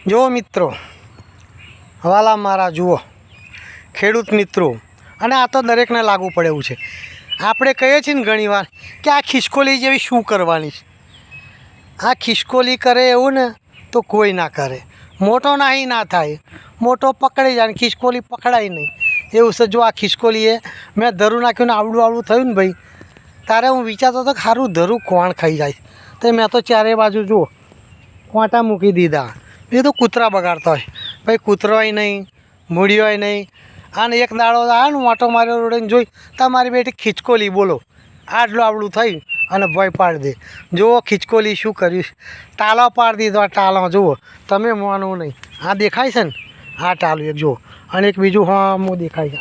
જો મિત્રો, વાલા મારા જુઓ ખેડૂત મિત્રો, અને આ તો દરેકને લાગુ પડે એવું છે. આપણે કહીએ છીએ ને ઘણીવાર કે આ ખિસકોલી જેવી શું કરવાની છે. આ ખિસકોલી કરે એવું ને તો કોઈ ના કરે. મોટો નાહી ના થાય, મોટો પકડી જાય ને ખિસકોલી પકડાય નહીં એવું છે. જો આ ખિસકોલીએ મેં ધરું નાખ્યું ને આવડું થયું ને ભાઈ, તારે હું વિચારતો હતો કે સારું ધરું કોણ ખાઈ જાય. તો મેં તો ચારે બાજુ જુઓ કોંટા મૂકી દીધા. એ તો કૂતરા બગાડતા હોય ભાઈ, કૂતરોય નહીં, મૂળીઓય નહીં. અને એક દાડો આવે ને વાંટો માર્યો રોડને જોઈ તમારી બેટી ખિસકોલી બોલો આટલું આવડું થયું અને ભય પાડી દે. જુઓ ખિસકોલી શું કર્યું, ટાલો પાડી દીધો. આ ટાલો જુઓ, તમે માનો નહીં. આ દેખાય છે ને, આ ટાલું એક જુઓ, અને એક બીજું હા મો દેખાય છે,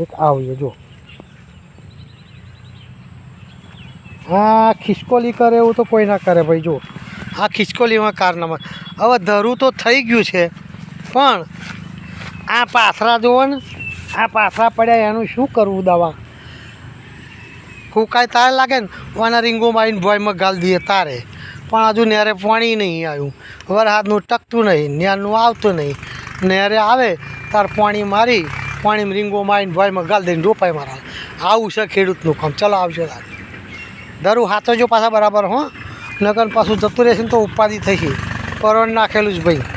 એક આવીએ જુઓ. આ ખિસકોલી કરે એવું તો કોઈ ના કરે ભાઈ. જુઓ આ ખિસકોલીમાં કારનામાં હવે ધરું તો થઈ ગયું છે, પણ આ પાથરા જુઓ ને, આ પાથરા પડ્યા એનું શું કરવું? દવા ફૂંકાય તારે લાગે ને, વાના રીંગો મારીને ભોયમાં ગાલ દઈએ તારે. પણ હજુ નેરે પાણી નહીં આવ્યું, વરસાદનું ટકતું નહીં, નેરનું આવતું નહીં. નેરે આવે તાર પાણી મારી, પાણીમાં રીંગો મારીને ભોયમાં ગાલ દઈને રોપાય મારા. આવું છે ખેડૂતનું કામ. ચલો આવજો તાર ધરું હાથો જો પાછા બરાબર હો, નકર પાછું જતું રહેશે ને તો ઉપાધિ થઈ છે. કરોડ નાખેલું જ ભાઈ.